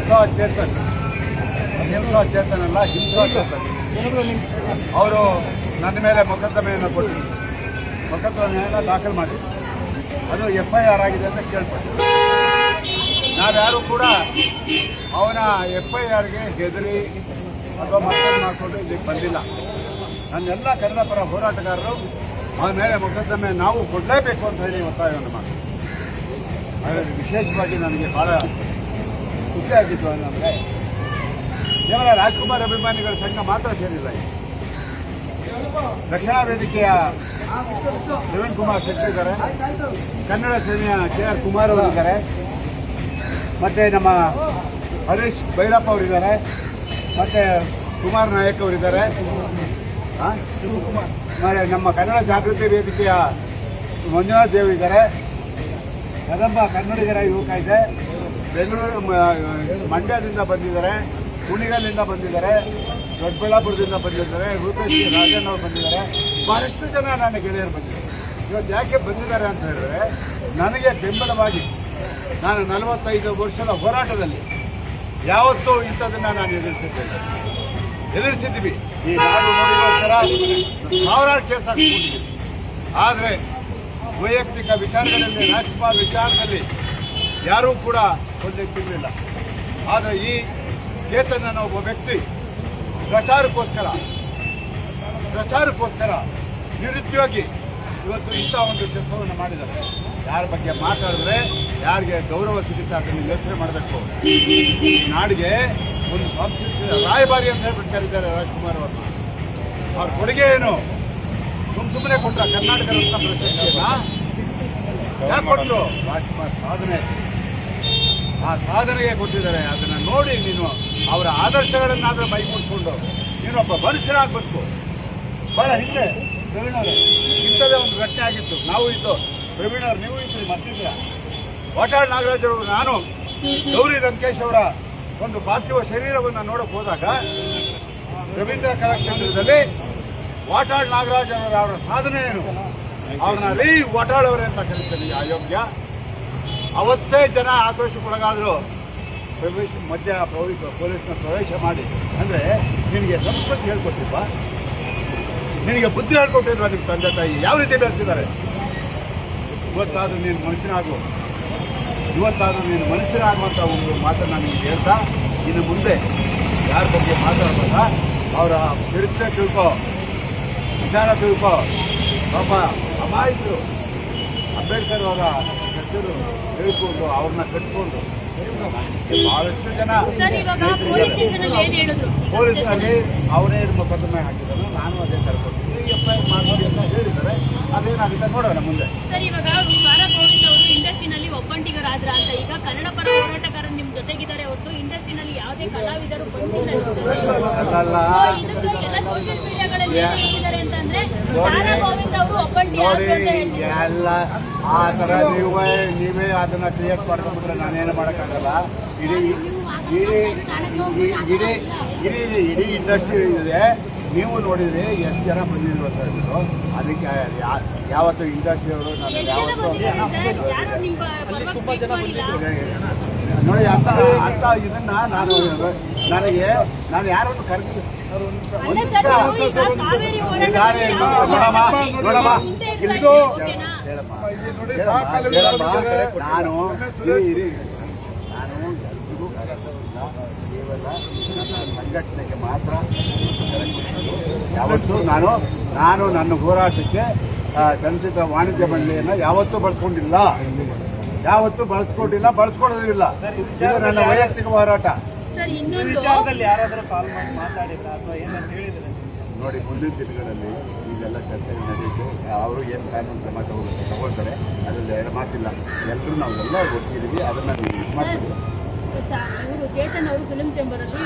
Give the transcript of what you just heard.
ಹಿಂಸಾ ಚೇತನ್ ಅಲ್ಲ, ಹಿಂಸಾ ಚೇತನ್ ಅವರು ನನ್ನ ಮೇಲೆ ಮೊಕದ್ದಮೆಯನ್ನು ಕೊಟ್ಟು ಮೊಕದ್ದಮೆಯನ್ನು ದಾಖಲು ಮಾಡಿ ಅದು FIR ಆಗಿದೆ ಅಂತ ಕೇಳ್ಪಟ್ಟೆ. ನಾವ್ಯಾರೂ ಕೂಡ ಅವನ FIRಗೆ ಹೆದರಿ ಅಥವಾ ಮತ್ತೊಂದು ಮಾಡಿಕೊಂಡು ಇದಕ್ಕೆ ಬಂದಿಲ್ಲ. ನನ್ನೆಲ್ಲ ಕನ್ನಡ ಪರ ಹೋರಾಟಗಾರರು ಅವನ ಮೇಲೆ ಮೊಕದ್ದಮೆ ನಾವು ಕೊಡಲೇಬೇಕು ಅಂತ ಹೇಳಿ ಒತ್ತಾಯವನ್ನು ಮಾಡಿ. ಹಾಗಾಗಿ ವಿಶೇಷವಾಗಿ ನನಗೆ ಭಾಳ ಖುಷಿಯಾಗಿತ್ತು ಅಂದರೆ ಕೇವಲ ರಾಜ್ಕುಮಾರ್ ಅಭಿಮಾನಿಗಳ ಸಂಘ ಮಾತ್ರ ಸೇರಿಲ್ಲ. ರಕ್ಷಣಾ ವೇದಿಕೆಯ ಪ್ರವೀಣ್ ಕುಮಾರ್ ಶೆಟ್ಟಿ ಇದ್ದಾರೆ, ಕನ್ನಡ ಸೇನೆಯ KR ಕುಮಾರ್ ಅವರಿದ್ದಾರೆ, ಮತ್ತು ನಮ್ಮ ಹರೀಶ್ ಭೈರಪ್ಪ ಅವರಿದ್ದಾರೆ, ಮತ್ತು ಕುಮಾರ್ ನಾಯಕ್ ಅವರಿದ್ದಾರೆ, ನಮ್ಮ ಕನ್ನಡ ಜಾಗೃತಿ ವೇದಿಕೆಯ ಮಂಜುನಾಥ್ ದೇವ್ ಇದ್ದಾರೆ, ಕದಂಬ ಕನ್ನಡಿಗರ ಯುವಕ ಇದೆ, ಬೆಂಗಳೂರು ಮಂಡ್ಯದಿಂದ ಬಂದಿದ್ದಾರೆ, ಕುಣಿಗಲ್ಲಿಂದ ಬಂದಿದ್ದಾರೆ, ದೊಡ್ಡಬಳ್ಳಾಪುರದಿಂದ ಬಂದಿದ್ದಾರೆ, ರೂಪೇಶ್ ರಾಜನ್ ಅವರು ಬಂದಿದ್ದಾರೆ. ಬಹಳಷ್ಟು ಜನ ನನ್ನ ಗೆಳೆಯರು ಬಂದಿದ್ದಾರೆ. ಇವತ್ತು ಯಾಕೆ ಬಂದಿದ್ದಾರೆ ಅಂತ ಹೇಳಿದ್ರೆ, ನನಗೆ ಬೆಂಬಲವಾಗಿ ನಾನು 45 ವರ್ಷದ ಹೋರಾಟದಲ್ಲಿ ಯಾವತ್ತೂ ಇಂಥದನ್ನು ನಾನು ಎದುರಿಸಿದ್ದೀವಿ. ಈ ನಾಡು ನೋಡಿಗೋಸ್ಕರ ಸಾವಿರಾರು ಕೇಸ್ ಹಾಕಿಕೊಂಡಿದ್ದೀವಿ. ಆದರೆ ವೈಯಕ್ತಿಕ ವಿಚಾರಗಳಲ್ಲಿ, ರಾಜ್ಕುಮಾರ್ ವಿಚಾರದಲ್ಲಿ ಯಾರೂ ಕೂಡ ಹೊಂದಿರಲಿಲ್ಲ. ಆದರೆ ಈ ಚೇತನನ ಒಬ್ಬ ವ್ಯಕ್ತಿ ಪ್ರಚಾರಕ್ಕೋಸ್ಕರ ನಿರುದ್ಯೋಗಿ ಇವತ್ತು ಇಂಥ ಒಂದು ಕೆಲಸವನ್ನು ಮಾಡಿದ್ದಾರೆ. ಯಾರ ಬಗ್ಗೆ ಮಾತಾಡಿದ್ರೆ ಯಾರಿಗೆ ಗೌರವ ಸಿಗುತ್ತೆ ಅದನ್ನು ಯೋಚನೆ ಮಾಡಬೇಕು. ಈ ನಾಡಿಗೆ ಒಂದು ಸಾಂಸ್ಕೃತಿಕ ರಾಯಭಾರಿ ಅಂತ ಹೇಳ್ಬಿಟ್ಟು ಕರೀತಾರೆ ರಾಜ್ಕುಮಾರ್ ಅವ್ರನ್ನ. ಅವ್ರ ಕೊಡುಗೆ ಏನು? ಸುಮ್ಮನೆ ಕೊಟ್ಟ ಕರ್ನಾಟಕ ರತ್ನ ಪ್ರಶಸ್ತಿಯನ್ನ ಯಾಕೆ ಕೊಟ್ಟರು? ರಾಜ್ಕುಮಾರ್ ಆ ಸಾಧನೆಗೆ ಕೊಟ್ಟಿದ್ದಾರೆ. ಅದನ್ನು ನೋಡಿ ನೀನು ಅವರ ಆದರ್ಶಗಳನ್ನಾದರೂ ಬೈಕೊಟ್ಕೊಂಡು ನೀನೊಬ್ಬ ಮನುಷ್ಯನಾಗಬೇಕು. ಭಾಳ ಹಿಂದೆ ಪ್ರವೀಣ್ ಅವರೇ ಇಂಥದ್ದೇ ಒಂದು ಘಟನೆ ಆಗಿತ್ತು. ನಾವು ಇದ್ದು ಪ್ರವೀಣ್ ಅವರು, ನೀವು ಇದ್ರಿ, ಮತ್ತಿದ್ದೀರ. ವಾಟಾಳ್ ನಾಗರಾಜ್ ಅವರು, ನಾನು ಗೌರಿ ಲಂಕೇಶ್ ಅವರ ಒಂದು ಪಾರ್ಥಿವ ಶರೀರವನ್ನು ನೋಡಕ್ಕೆ ಹೋದಾಗ ರವೀಂದ್ರ ಕಲಾಕ್ಷೇತ್ರದಲ್ಲಿ ವಾಟಾಳ್ ನಾಗರಾಜ್ ಅವರ ಸಾಧನೆ ಏನು, ಅವ್ರನ್ನ ವಾಟಾಳ್ ಅವರೇ ಅಂತ ಕರೀತಾರೆ ಅಯೋಗ್ಯ. ಅವತ್ತೇ ಜನ ಆಕ್ರೋಶಕ್ಕೊಳಗಾದ್ರು. ಪೊಲೀಸ್ನ ಪ್ರವೇಶ ಮಾಡಿ ಅಂದರೆ ನಿನಗೆ ಸಂಸ್ಕೃತಿ ಹೇಳ್ಕೊಟ್ಟಿಲ್ವಾ? ನಿನಗೆ ಬುದ್ಧಿ ಹೇಳ್ಕೊಟ್ಟಿಲ್ವಾ? ನಿಮ್ಮ ತಂದೆ ತಾಯಿ ಯಾವ ರೀತಿ ಬೆಳೆಸಿದ್ದಾರೆ? ಇವತ್ತಾದರೂ ನೀನು ಮನುಷ್ಯನಾಗುವಂಥ ಒಂದು ಮಾತನ್ನು ನಿಮಗೆ ಹೇಳ್ತಾ, ಇನ್ನು ಮುಂದೆ ಯಾರ ಬಗ್ಗೆ ಮಾತಾಡ್ಬೇಕ ಅವರ ಚರಿತ್ರೆ ತಿಳ್ಕೊ, ವಿಚಾರ ತಿಳ್ಕೊ. ಪಾಪ ಅಮಾಯಕರು ಅಂಬೇಡ್ಕರ್ ಅವರ ಹೆಸರು ಹೇಳ್ಕೊಂಡು ಅವ್ರನ್ನ ಕಟ್ಕೊಂಡು ಬಹಳಷ್ಟು ಜನ ಪೊಲೀಸ್ನಲ್ಲಿ ಅವರೇ ಮೊಕದ್ದಮೆ ಹಾಕಿದ್ರು. ನಾನು ಅದೇ ಕರ್ಕೊಡ್ತೀನಿ, FIR ಮಾಡಿ ಅಂತ ಹೇಳಿದ್ದಾರೆ. ಅದೇನಾಗುತ್ತೆ ನೋಡೋಣ ಮುಂದೆ. ಸರ್, ಇವಾಗ ಗೋವಿಂದ್ ಅವರು ಇಂಡಸ್ಟ್ರಿನಲ್ಲಿ ಒಬ್ಬಂಟಿಗರಾದ್ರ ಅಂತ ಈಗ ಕನ್ನಡ ಪರ ಹೋರಾಟಗಾರರು ನಿಮ್ಮ ಜೊತೆಗಿದ್ದಾರೆ ಹೊರತು ಇಂಡಸ್ಟ್ರಿನಲ್ಲಿ ಯಾವುದೇ ಕಲಾವಿದರು ಬಂದಿಲ್ಲ. ಎಲ್ಲ ಸೋಷಿಯಲ್ ಮೀಡಿಯಾಗಳಲ್ಲಿ ಹೇಳ್ತಿದ್ದಾರೆ ಅಂತಂದ್ರೆ ಗೋವಿಂದ್ ಅವರು ಒಬ್ಬಂಟಿ ನೋಡಿ, ಎಲ್ಲ ಆ ಥರ ನೀವೇ ಅದನ್ನು ಕ್ರಿಯೇಟ್ ಮಾಡ್ಕೊಂಡ್ಬಿಟ್ರೆ ನಾನೇನು ಮಾಡೋಕ್ಕಾಗಲ್ಲ. ಇಡೀ ಇಂಡಸ್ಟ್ರಿ ಇದೆ. ನೀವು ನೋಡಿದ್ರೆ ಎಷ್ಟು ಜನ ಬಂದಿದ್ರು ಅಂತ ಹೇಳ್ಬಿಟ್ಟು. ಅದಕ್ಕೆ ಯಾವತ್ತು ಇಂಡಸ್ಟ್ರಿಯವರು ನಾನು ಯಾವತ್ತು ನೋಡಿ ಅಂತ ಇದನ್ನ ನಾನು ಯಾರನ್ನು ಕರೆದಿಲ್ಲ. ನೋಡಮ್ಮ ಇಲ್ಲಿಗೂ ನಾನು ಕೇವಲ ನನ್ನ ಸಂಘಟನೆಗೆ ಮಾತ್ರ ಯಾವತ್ತೂ ನಾನು ನನ್ನ ಹೋರಾಟಕ್ಕೆ ಚಲನಚಿತ್ರ ವಾಣಿಜ್ಯ ಮಂಡಳಿಯನ್ನು ಯಾವತ್ತೂ ಬಳಸ್ಕೊಂಡಿಲ್ಲ. ಇದು ನನ್ನ ವೈಯಕ್ತಿಕ ಹೋರಾಟ. ನೋಡಿ, ಮುಂದಿನ ದಿನಗಳಲ್ಲಿ ಈಗೆಲ್ಲ ಚರ್ಚೆ ನಡೆಯುತ್ತೆ. ಅವರು ಏನು ಕಾನೂನು ಕ್ರಮ ತಗೊಳ್ತಾರೆ ಅದರಲ್ಲಿ ಎರಡು ಮಾತಿಲ್ಲ. ಎಲ್ಲರೂ ನಾವೆಲ್ಲ ಒಟ್ಟಿದ್ದೀವಿ. ಅದನ್ನು ನೀವು ಮಾಡ್ತೀವಿ. ಚೇತನ್ ಅವರು ಫಿಲ್ಮ್ ಚೇಂಬರ್ ಅಲ್ಲಿ